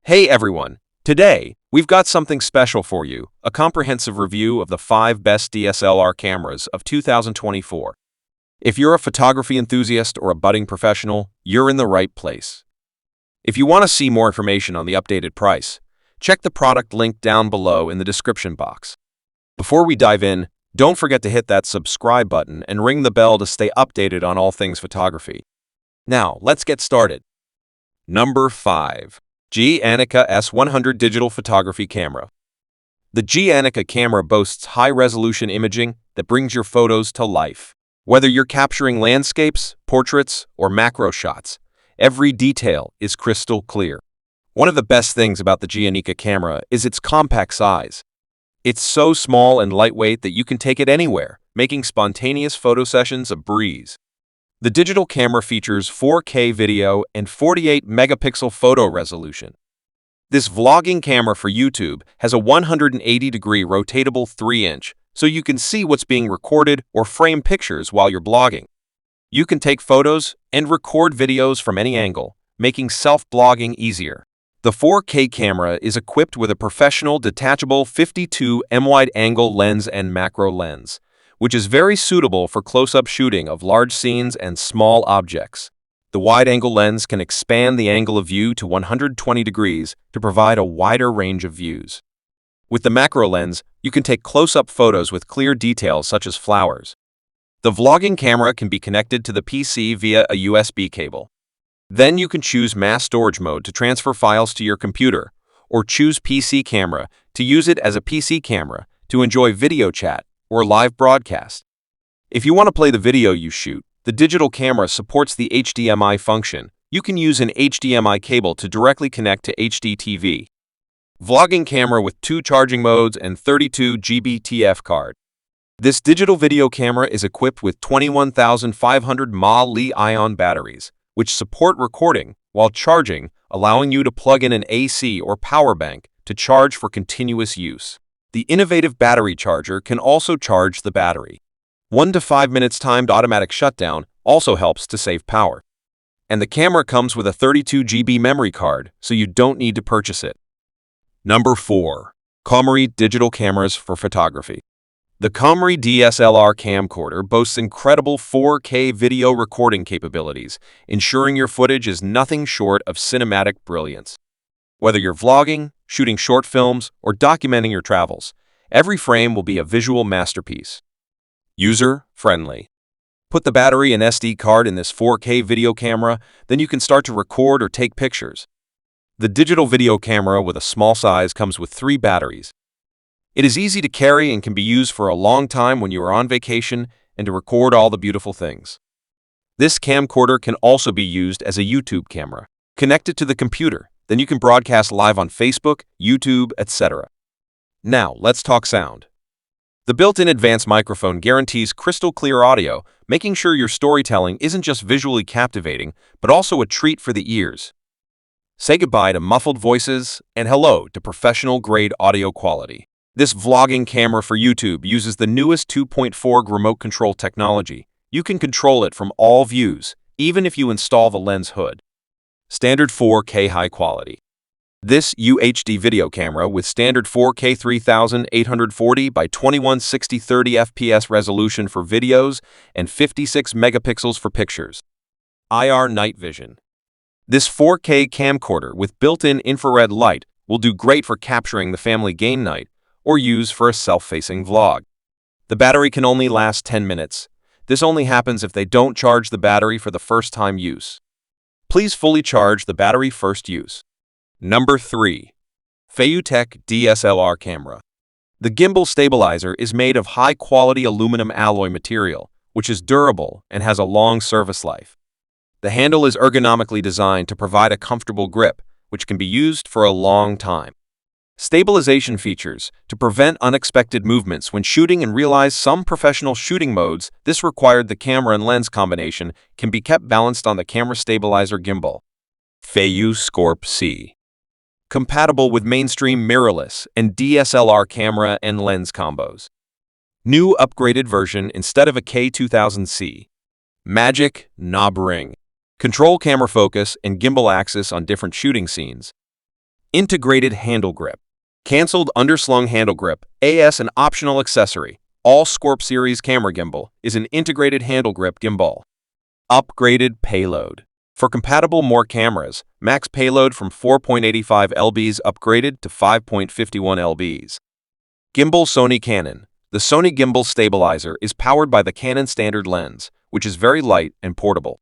Hey everyone! Today, we've got something special for you, a comprehensive review of the 5 best DSLR cameras of 2024. If you're a photography enthusiast or a budding professional, you're in the right place. If you want to see more information on the updated price, check the product link down below in the description box. Before we dive in, don't forget to hit that subscribe button and ring the bell to stay updated on all things photography. Now, let's get started. Number 5. Nikon S100 Digital Photography Camera. The Nikon camera boasts high-resolution imaging that brings your photos to life. Whether you're capturing landscapes, portraits, or macro shots, every detail is crystal clear. One of the best things about the Nikon camera is its compact size. It's so small and lightweight that you can take it anywhere, making spontaneous photo sessions a breeze. The digital camera features 4K video and 48-megapixel photo resolution. This vlogging camera for YouTube has a 180-degree rotatable 3-inch, so you can see what's being recorded or frame pictures while you're blogging. You can take photos and record videos from any angle, making self-blogging easier. The 4K camera is equipped with a professional detachable 52mm wide-angle lens and macro lens, which is very suitable for close-up shooting of large scenes and small objects. The wide-angle lens can expand the angle of view to 120 degrees to provide a wider range of views. With the macro lens, you can take close-up photos with clear details such as flowers. The vlogging camera can be connected to the PC via a USB cable. Then you can choose mass storage mode to transfer files to your computer, or choose PC camera to use it as a PC camera to enjoy video chat or live broadcast. If you want to play the video you shoot, the digital camera supports the HDMI function. You can use an HDMI cable to directly connect to HD TV. Vlogging camera with 2 charging modes and 32 GB TF card. This digital video camera is equipped with 21,500 mAh Li-ion batteries, which support recording while charging, allowing you to plug in an AC or power bank to charge for continuous use. The innovative battery charger can also charge the battery. 1 to 5 minutes timed automatic shutdown also helps to save power. And the camera comes with a 32 GB memory card, so you don't need to purchase it. Number 4. Comrie Digital Cameras for Photography. The Comrie DSLR camcorder boasts incredible 4K video recording capabilities, ensuring your footage is nothing short of cinematic brilliance. Whether you're vlogging, shooting short films, or documenting your travels, every frame will be a visual masterpiece. User-friendly. Put the battery and SD card in this 4K video camera, then you can start to record or take pictures. The digital video camera with a small size comes with 3 batteries. It is easy to carry and can be used for a long time when you are on vacation and to record all the beautiful things. This camcorder can also be used as a YouTube camera. Connect it to the computer. Then you can broadcast live on Facebook, YouTube, etc. Now, let's talk sound. The built-in advanced microphone guarantees crystal clear audio, making sure your storytelling isn't just visually captivating, but also a treat for the ears. Say goodbye to muffled voices and hello to professional-grade audio quality. This vlogging camera for YouTube uses the newest 2.4 remote control technology. You can control it from all views, even if you install the lens hood. Standard 4K high quality. This UHD video camera with standard 4K 3840 by 2160 30 fps resolution for videos and 56 megapixels for pictures. IR night vision. This 4K camcorder with built-in infrared light will do great for capturing the family game night or use for a self-facing vlog. The battery can only last 10 minutes. This only happens if they don't charge the battery for the first time use. Please fully charge the battery first use. Number 3. Futch DSLR Camera. The gimbal stabilizer is made of high-quality aluminum alloy material, which is durable and has a long service life. The handle is ergonomically designed to provide a comfortable grip, which can be used for a long time. Stabilization features to prevent unexpected movements when shooting and realize some professional shooting modes. This required the camera and lens combination can be kept balanced on the camera stabilizer gimbal. Futch Scorp C. Compatible with mainstream mirrorless and DSLR camera and lens combos. New upgraded version instead of a K2000C. Magic knob ring. Control camera focus and gimbal axis on different shooting scenes. Integrated handle grip. Cancelled underslung handle grip, AS an optional accessory. All Scorp series camera gimbal is an integrated handle grip gimbal. Upgraded payload. For compatible more cameras, max payload from 4.85 lbs upgraded to 5.51 lbs. Gimbal Sony Canon. The Sony gimbal stabilizer is powered by the Canon standard lens, which is very light and portable.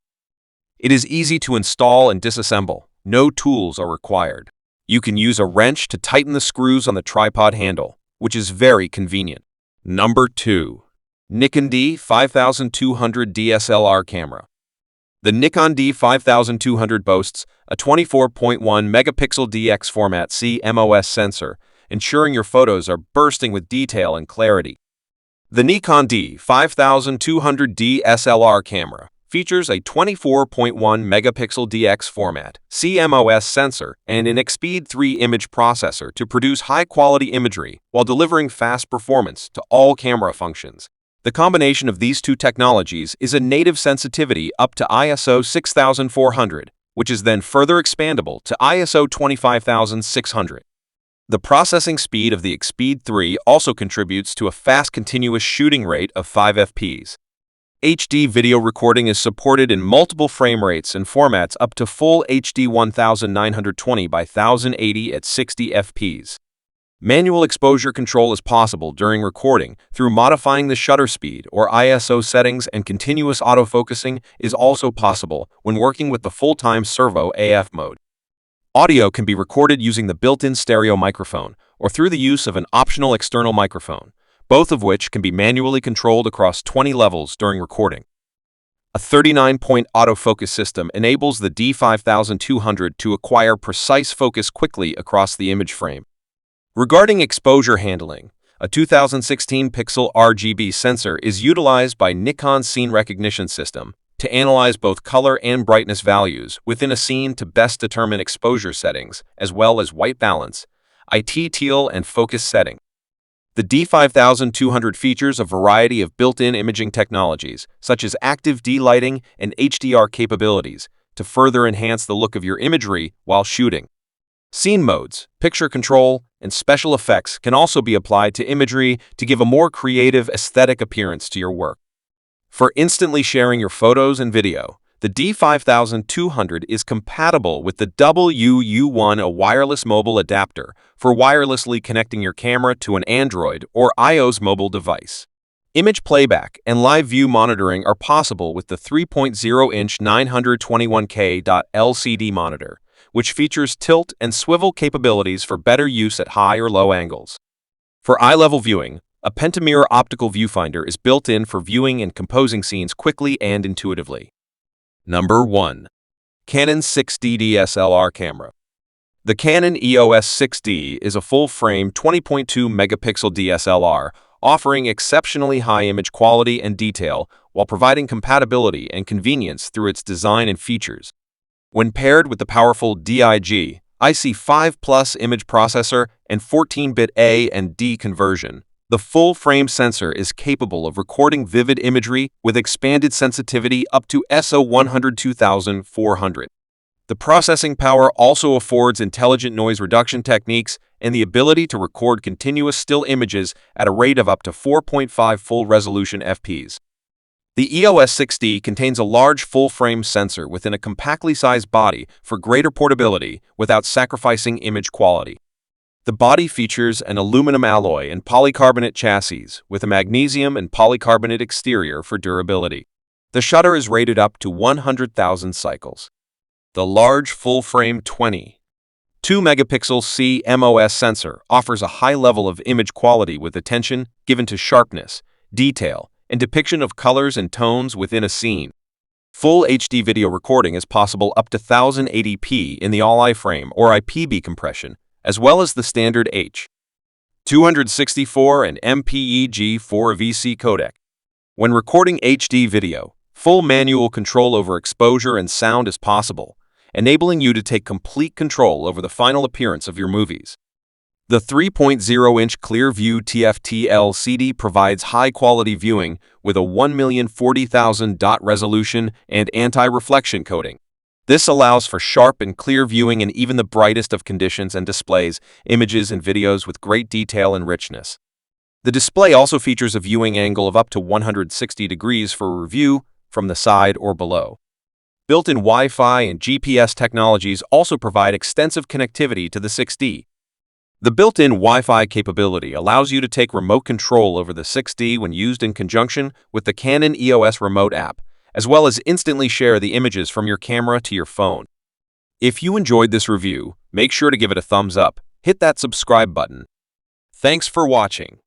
It is easy to install and disassemble. No tools are required. You can use a wrench to tighten the screws on the tripod handle, which is very convenient. Number 2. Nikon D5200 DSLR camera. The Nikon D5200 boasts a 24.1 megapixel DX format CMOS sensor, ensuring your photos are bursting with detail and clarity. The Nikon D5200 DSLR camera features a 24.1 megapixel DX format CMOS sensor and an Expeed 3 image processor to produce high-quality imagery while delivering fast performance to all camera functions. The combination of these two technologies is a native sensitivity up to ISO 6400, which is then further expandable to ISO 25600. The processing speed of the Expeed 3 also contributes to a fast continuous shooting rate of 5 fps. HD video recording is supported in multiple frame rates and formats up to full HD 1920 by 1080 at 60 fps. Manual exposure control is possible during recording through modifying the shutter speed or ISO settings, and continuous autofocusing is also possible when working with the full-time servo AF mode. Audio can be recorded using the built-in stereo microphone or through the use of an optional external microphone, both of which can be manually controlled across 20 levels during recording. A 39-point autofocus system enables the D5200 to acquire precise focus quickly across the image frame. Regarding exposure handling, a 2016 pixel RGB sensor is utilized by Nikon's scene recognition system to analyze both color and brightness values within a scene to best determine exposure settings, as well as white balance, IT teal, and focus setting. The D5200 features a variety of built-in imaging technologies, such as active D-lighting and HDR capabilities, to further enhance the look of your imagery while shooting. Scene modes, picture control, and special effects can also be applied to imagery to give a more creative aesthetic appearance to your work. For instantly sharing your photos and video, the D5200 is compatible with the WU1, a wireless mobile adapter for wirelessly connecting your camera to an Android or iOS mobile device. Image playback and live view monitoring are possible with the 3.0-inch 921K LCD monitor, which features tilt and swivel capabilities for better use at high or low angles. For eye-level viewing, a pentamirror optical viewfinder is built in for viewing and composing scenes quickly and intuitively. Number 1. Canon 6D DSLR camera. The Canon EOS 6D is a full-frame 20.2 megapixel DSLR offering exceptionally high image quality and detail while providing compatibility and convenience through its design and features. When paired with the powerful DIG, IC5+ image processor and 14-bit A and D conversion, the full-frame sensor is capable of recording vivid imagery with expanded sensitivity up to ISO 102400. The processing power also affords intelligent noise reduction techniques and the ability to record continuous still images at a rate of up to 4.5 full-resolution fps. The EOS 6D contains a large full-frame sensor within a compactly sized body for greater portability without sacrificing image quality. The body features an aluminum alloy and polycarbonate chassis with a magnesium and polycarbonate exterior for durability. The shutter is rated up to 100,000 cycles. The large full-frame 22 megapixel CMOS sensor offers a high level of image quality with attention given to sharpness, detail, and depiction of colors and tones within a scene. Full HD video recording is possible up to 1080p in the all-eye frame or IPB compression, as well as the standard H.264 and MPEG-4 codec. When recording HD video, full manual control over exposure and sound is possible, enabling you to take complete control over the final appearance of your movies. The 3.0-inch Clearview TFT LCD provides high-quality viewing with a 1,040,000 dot resolution and anti-reflection coating. This allows for sharp and clear viewing in even the brightest of conditions and displays images and videos with great detail and richness. The display also features a viewing angle of up to 160 degrees for review from the side or below. Built-in Wi-Fi and GPS technologies also provide extensive connectivity to the 6D. The built-in Wi-Fi capability allows you to take remote control over the 6D when used in conjunction with the Canon EOS Remote app, as well as instantly share the images from your camera to your phone. If you enjoyed this review, make sure to give it a thumbs up, hit that subscribe button. Thanks for watching.